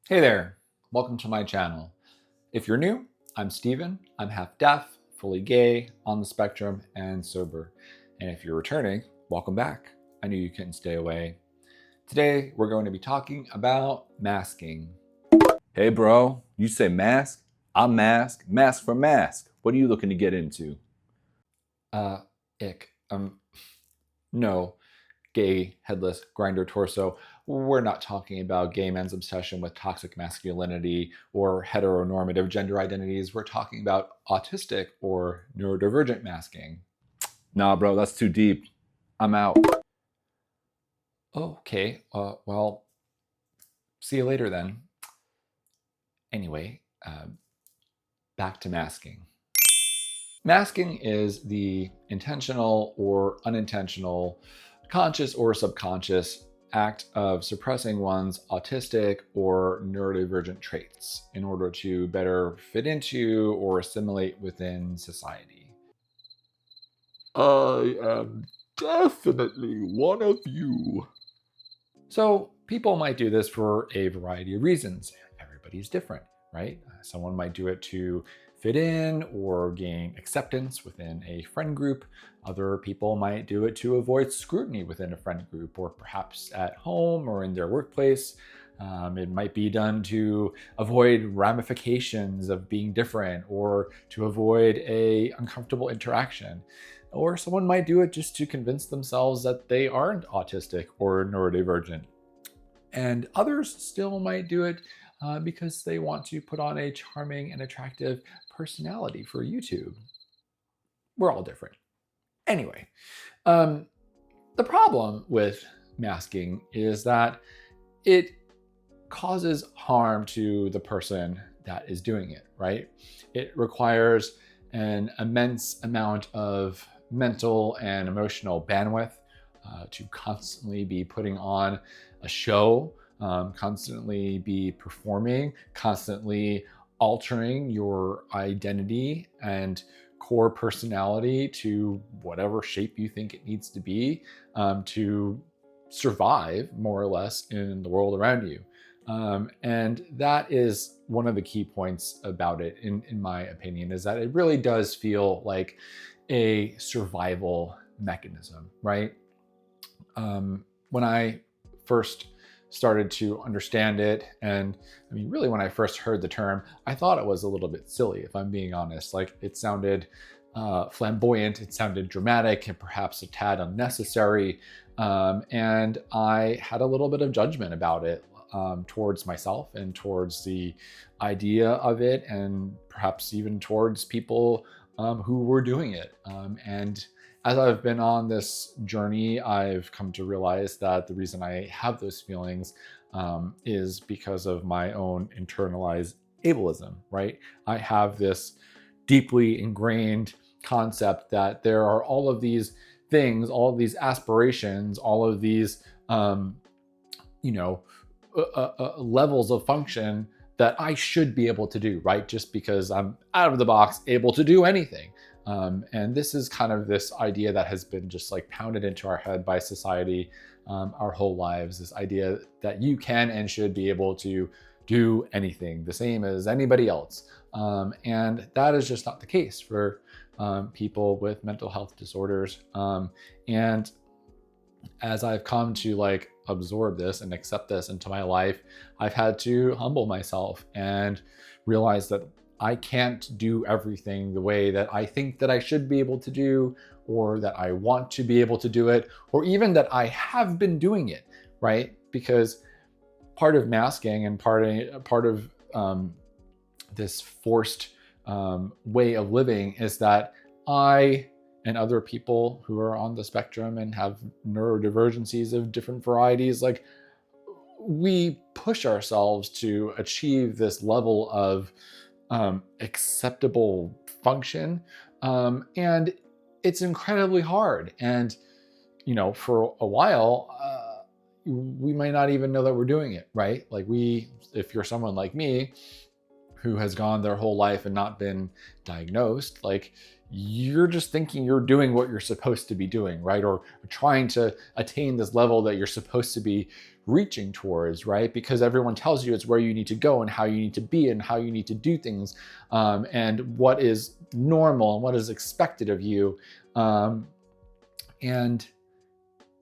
Hey there, welcome to my channel. If you're new, I'm Steven. I'm half deaf, fully gay, on the spectrum, and sober. And if you're returning, welcome back. I knew you couldn't stay away. Today, we're going to be talking about masking. Hey bro, you say mask? I'm mask. Mask for mask. What are you looking to get into? Uh, ick. No, gay, headless, grinder torso. We're not talking about gay men's obsession with toxic masculinity or heteronormative gender identities. We're talking about autistic or neurodivergent masking. Nah, bro, that's too deep. I'm out. Okay, well, see you later then. Anyway, back to masking. Masking is the intentional or unintentional, conscious or subconscious act of suppressing one's autistic or neurodivergent traits in order to better fit into or assimilate within society. I am definitely one of you. So people might do this for a variety of reasons. Everybody's different, right? Someone might do it to fit in or gain acceptance within a friend group. Other people might do it to avoid scrutiny within a friend group or perhaps at home or in their workplace. It might be done to avoid ramifications of being different or to avoid a uncomfortable interaction. Or someone might do it just to convince themselves that they aren't autistic or neurodivergent. And others still might do it because they want to put on a charming and attractive personality for YouTube. We're all different. Anyway, um, the problem with masking is that it causes harm to the person that is doing it, right? It requires an immense amount of mental and emotional bandwidth to constantly be putting on a show, constantly be performing, constantly altering your identity and core personality to whatever shape you think it needs to be to survive more or less in the world around you. And that is one of the key points about it, in my opinion, is that it really does feel like a survival mechanism, right? When I first started to understand it, and I mean, really, when I first heard the term, I thought it was a little bit silly, if I'm being honest. Like, it sounded flamboyant, it sounded dramatic, and perhaps a tad unnecessary. And I had a little bit of judgment about it towards myself and towards the idea of it, and perhaps even towards people who were doing it. And as I've been on this journey, I've come to realize that the reason I have those feelings is because of my own internalized ableism, right? I have this deeply ingrained concept that there are all of these things, all of these aspirations, all of these, you know, levels of function that I should be able to do, right? Just because I'm out of the box, able to do anything. And this is kind of this idea that has been just like pounded into our head by society our whole lives. This idea that you can and should be able to do anything the same as anybody else. And that is just not the case for people with mental health disorders. And as I've come to like absorb this and accept this into my life, I've had to humble myself and realize that I can't do everything the way that I think that I should be able to do, or that I want to be able to do it, or even that I have been doing it, right? Because part of masking and part of this forced way of living is that I and other people who are on the spectrum and have neurodivergencies of different varieties, like, we push ourselves to achieve this level of acceptable function. And it's incredibly hard. And, you know, for a while, we might not even know that we're doing it, right? Like, if you're someone like me, who has gone their whole life and not been diagnosed, like you're just thinking you're doing what you're supposed to be doing, right? Or trying to attain this level that you're supposed to be reaching towards, right? Because everyone tells you it's where you need to go and how you need to be and how you need to do things, and what is normal and what is expected of you. And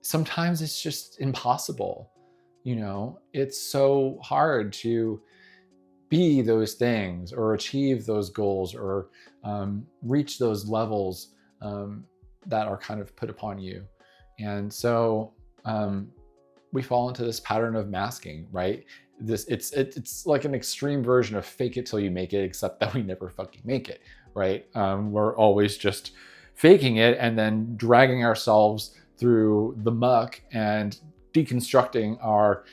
sometimes it's just impossible. It's so hard to be those things or achieve those goals or reach those levels that are kind of put upon you. And so we fall into this pattern of masking, right? It's like an extreme version of fake it till you make it, except that we never fucking make it, right? We're always just faking it and then dragging ourselves through the muck and deconstructing our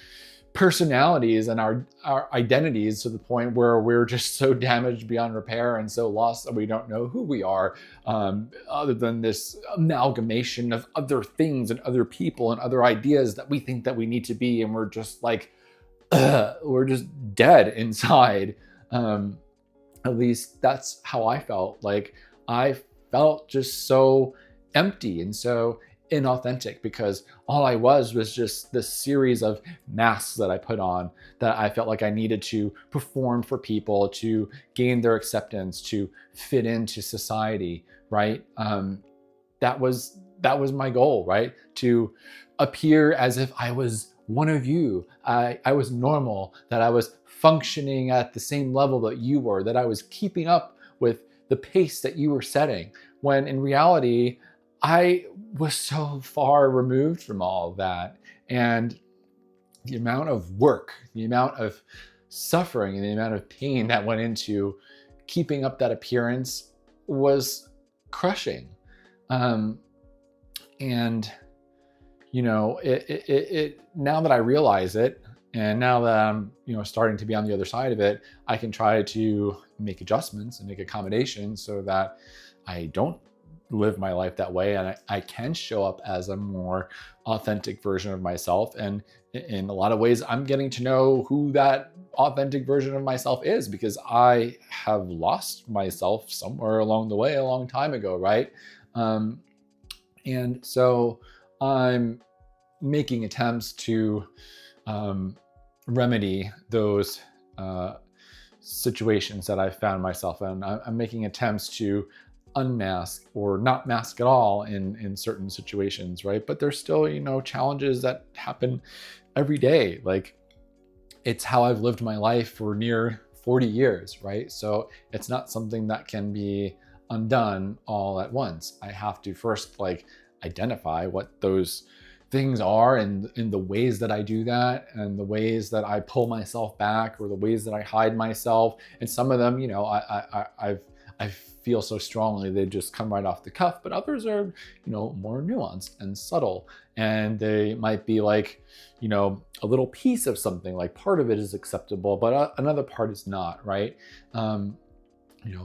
personalities and our identities to the point where we're just so damaged beyond repair and so lost that we don't know who we are, other than this amalgamation of other things and other people and other ideas that we think that we need to be, and we're just like we're just dead inside. At least that's how I felt. Like I felt just so empty and so inauthentic, because all I was just this series of masks that I put on that I felt like I needed to perform for people to gain their acceptance, to fit into society, right? That was my goal, right? To appear as if I was one of you. I was normal, that I was functioning at the same level that you were, that I was keeping up with the pace that you were setting, when in reality, I was so far removed from all of that. And the amount of work, the amount of suffering, and the amount of pain that went into keeping up that appearance was crushing. And it now that I realize it, and now that I'm starting to be on the other side of it, I can try to make adjustments and make accommodations so that I don't live my life that way, and I can show up as a more authentic version of myself. And in a lot of ways, I'm getting to know who that authentic version of myself is, because I have lost myself somewhere along the way a long time ago, right? And so I'm making attempts to remedy those situations that I've found myself in. I'm making attempts to unmask or not mask at all in certain situations, right? But there's still, challenges that happen every day. Like, it's how I've lived my life for near 40 years, right? So it's not something that can be undone all at once. I have to first identify what those things are, and in the ways that I do that, and the ways that I pull myself back, or the ways that I hide myself. And some of them, I feel so strongly they just come right off the cuff, but others are, more nuanced and subtle, and they might be a little piece of something. Like part of it is acceptable, but another part is not, right?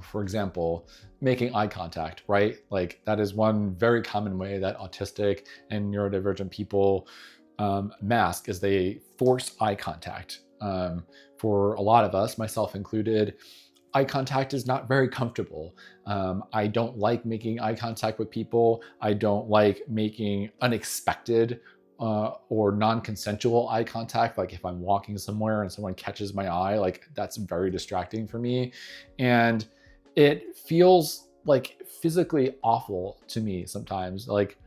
For example, making eye contact, right? Like that is one very common way that autistic and neurodivergent people mask, is they force eye contact. For a lot of us, myself included, eye contact is not very comfortable. I don't like making eye contact with people. I don't like making unexpected or non-consensual eye contact. Like if I'm walking somewhere and someone catches my eye, like that's very distracting for me. And it feels like physically awful to me sometimes. Like,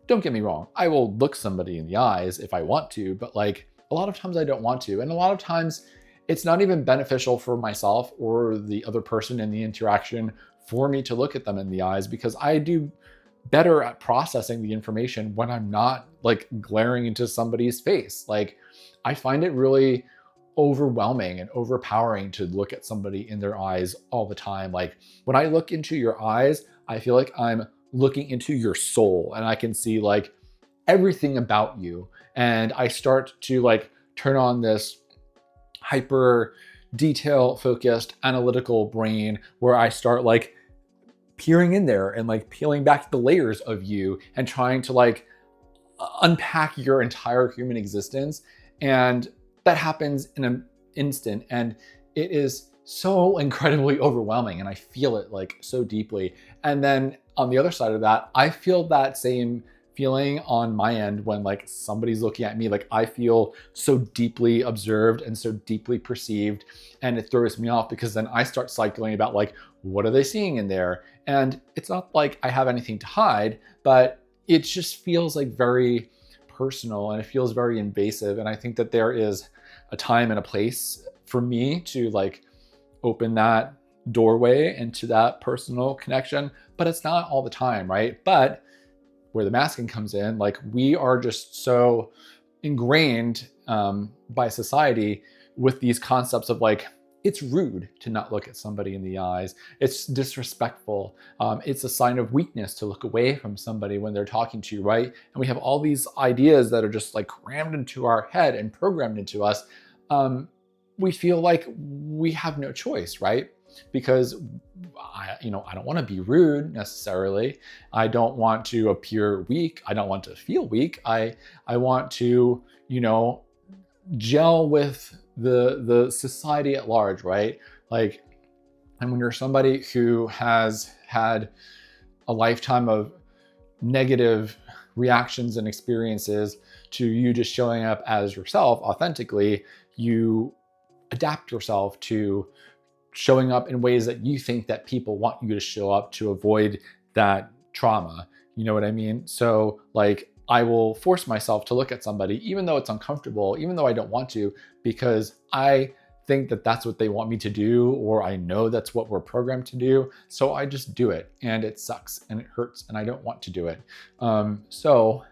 don't get me wrong, I will look somebody in the eyes if I want to, but a lot of times I don't want to. And a lot of times it's not even beneficial for myself or the other person in the interaction for me to look at them in the eyes, because I do better at processing the information when I'm not glaring into somebody's face. I find it really overwhelming and overpowering to look at somebody in their eyes all the time. When I look into your eyes, I feel like I'm looking into your soul, and I can see everything about you. And I start to turn on this hyper detail focused analytical brain, where I start peering in there and peeling back the layers of you and trying to unpack your entire human existence. And that happens in an instant, and it is so incredibly overwhelming, and I feel it like so deeply. And then on the other side of that, I feel that same feeling on my end when like somebody's looking at me. Like I feel so deeply observed and so deeply perceived, and it throws me off because then I start cycling about like, what are they seeing in there? And it's not like I have anything to hide, but it just feels like very personal and it feels very invasive. And I think that there is a time and a place for me to like open that doorway into that personal connection, but it's not all the time, right? But where the masking comes in, like we are just so ingrained by society with these concepts of like, it's rude to not look at somebody in the eyes. It's disrespectful. It's a sign of weakness to look away from somebody when they're talking to you, right? And we have all these ideas that are just like crammed into our head and programmed into us. We feel like we have no choice, right? Because I don't want to be rude necessarily. I don't want to appear weak. I don't want to feel weak. I want to, gel with the society at large, right? Like, and when you're somebody who has had a lifetime of negative reactions and experiences to you just showing up as yourself authentically, you adapt yourself to showing up in ways that you think that people want you to show up to avoid that trauma. You know what I mean? So like I will force myself to look at somebody, even though it's uncomfortable, even though I don't want to, because I think that that's what they want me to do, or I know that's what we're programmed to do. So I just do it, and it sucks and it hurts and I don't want to do it. So,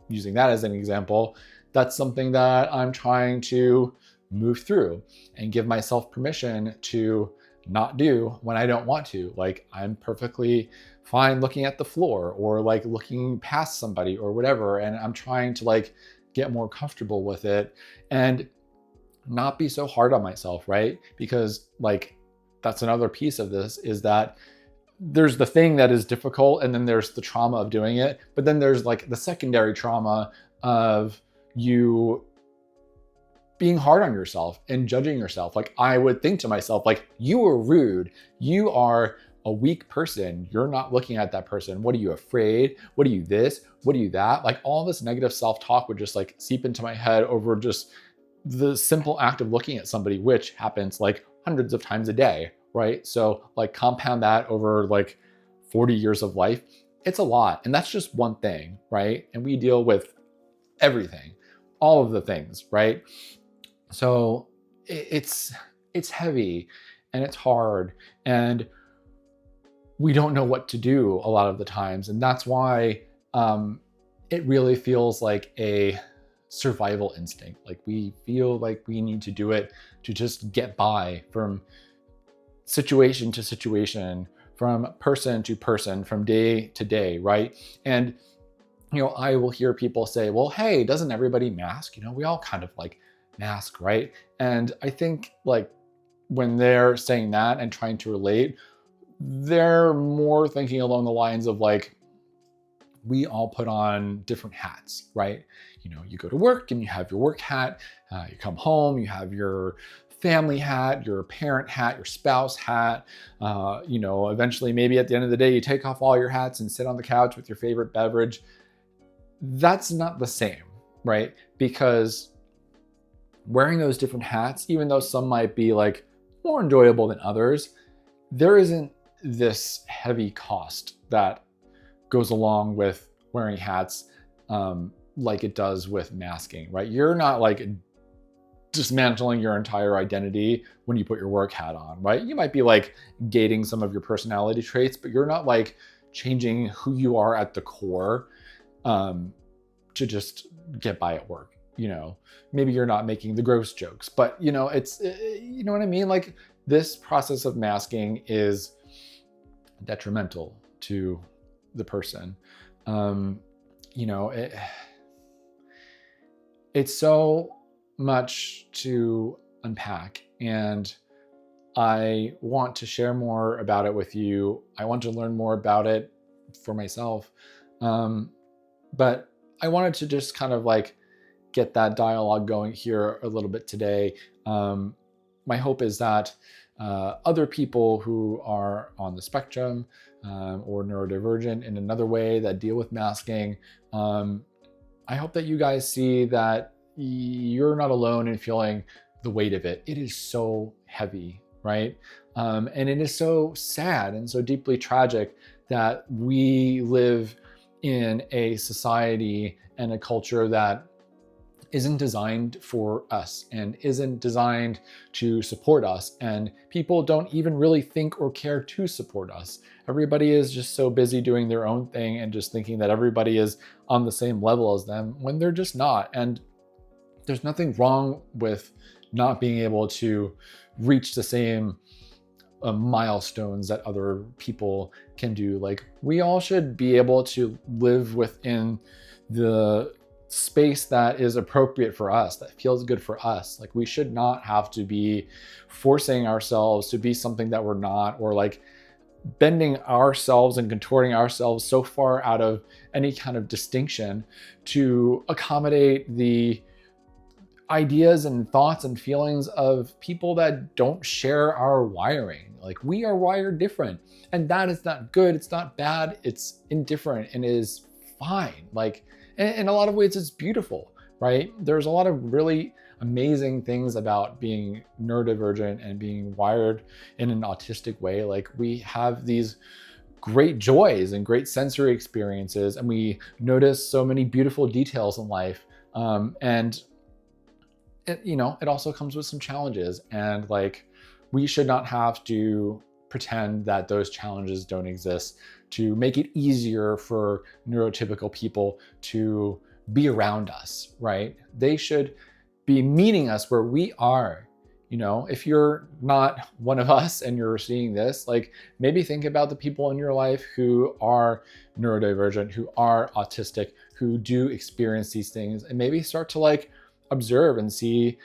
using that as an example, that's something that I'm trying to move through and give myself permission to not do when I don't want to. Like I'm perfectly fine looking at the floor or like looking past somebody or whatever. And I'm trying to like get more comfortable with it and not be so hard on myself, right? Because like that's another piece of this is that there's the thing that is difficult and then there's the trauma of doing it. But then there's like the secondary trauma of you being hard on yourself and judging yourself. Like I would think to myself, like, you are rude. You are a weak person. You're not looking at that person. What are you afraid? What are you this? What are you that? Like all this negative self-talk would just like seep into my head over just the simple act of looking at somebody, which happens like hundreds of times a day, right? So like compound that over like 40 years of life. It's a lot. And that's just one thing, right? And we deal with everything, all of the things, right? So it's heavy and it's hard and we don't know what to do a lot of the times. And that's why it really feels like a survival instinct. Like we feel like we need to do it to just get by from situation to situation, from person to person, from day to day, right? And I will hear people say, well, hey, doesn't everybody mask? We all kind of like mask, right? And I think like when they're saying that and trying to relate, they're more thinking along the lines of like, we all put on different hats, right? You go to work and you have your work hat. You come home, you have your family hat, your parent hat, your spouse hat. Eventually, maybe at the end of the day, you take off all your hats and sit on the couch with your favorite beverage. That's not the same, right? Because wearing those different hats, even though some might be like more enjoyable than others, there isn't this heavy cost that goes along with wearing hats like it does with masking, right? You're not like dismantling your entire identity when you put your work hat on, right? You might be like gating some of your personality traits, but you're not like changing who you are at the core to just get by at work. Maybe you're not making the gross jokes, but it's, you know what I mean? Like this process of masking is detrimental to the person. It's so much to unpack, and I want to share more about it with you. I want to learn more about it for myself. But I wanted to just kind of like get that dialogue going here a little bit today. my hope is that other people who are on the spectrum or neurodivergent in another way that deal with masking, I hope that you guys see that you're not alone in feeling the weight of it. It is so heavy, right? And it is so sad and so deeply tragic that we live in a society and a culture that isn't designed for us and isn't designed to support us. And people don't even really think or care to support us. Everybody is just so busy doing their own thing and just thinking that everybody is on the same level as them when they're just not. And there's nothing wrong with not being able to reach the same milestones that other people can do. Like, we all should be able to live within the space that is appropriate for us, that feels good for us. Like, we should not have to be forcing ourselves to be something that we're not, or like bending ourselves and contorting ourselves so far out of any kind of distinction to accommodate the ideas and thoughts and feelings of people that don't share our wiring. Like, we are wired different, and that is not good. It's not bad. It's indifferent and is fine. Like, in a lot of ways, it's beautiful, right? There's a lot of really amazing things about being neurodivergent and being wired in an autistic way. Like, we have these great joys and great sensory experiences, and we notice so many beautiful details in life. And it also comes with some challenges, and like, we should not have to pretend that those challenges don't exist to make it easier for neurotypical people to be around us, right? They should be meeting us where we are. If you're not one of us and you're seeing this, like, maybe think about the people in your life who are neurodivergent, who are autistic, who do experience these things, and maybe start to like observe and see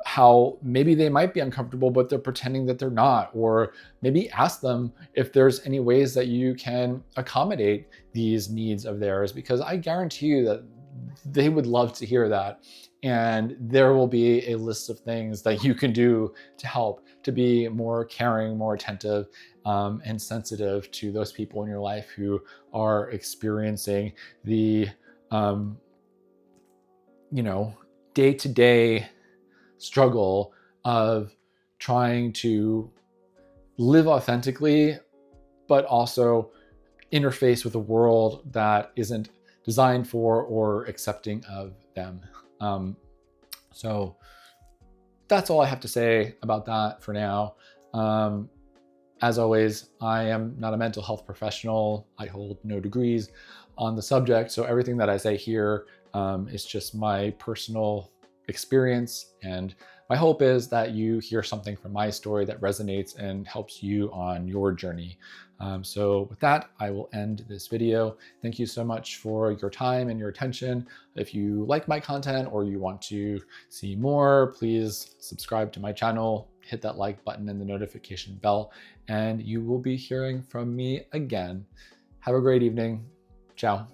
how maybe they might be uncomfortable, but they're pretending that they're not. Or maybe ask them if there's any ways that you can accommodate these needs of theirs, because I guarantee you that they would love to hear that. And there will be a list of things that you can do to help to be more caring, more attentive, and sensitive to those people in your life who are experiencing the, day-to-day struggle of trying to live authentically, but also interface with a world that isn't designed for or accepting of them. So that's all I have to say about that for now. As always, I am not a mental health professional. I hold no degrees on the subject, so everything that I say here is just my personal experience, and my hope is that you hear something from my story that resonates and helps you on your journey. So with that, I will end this video. Thank you so much for your time and your attention. If you like my content or you want to see more, please subscribe to my channel, hit that like button and the notification bell, and you will be hearing from me again. Have a great evening. Ciao.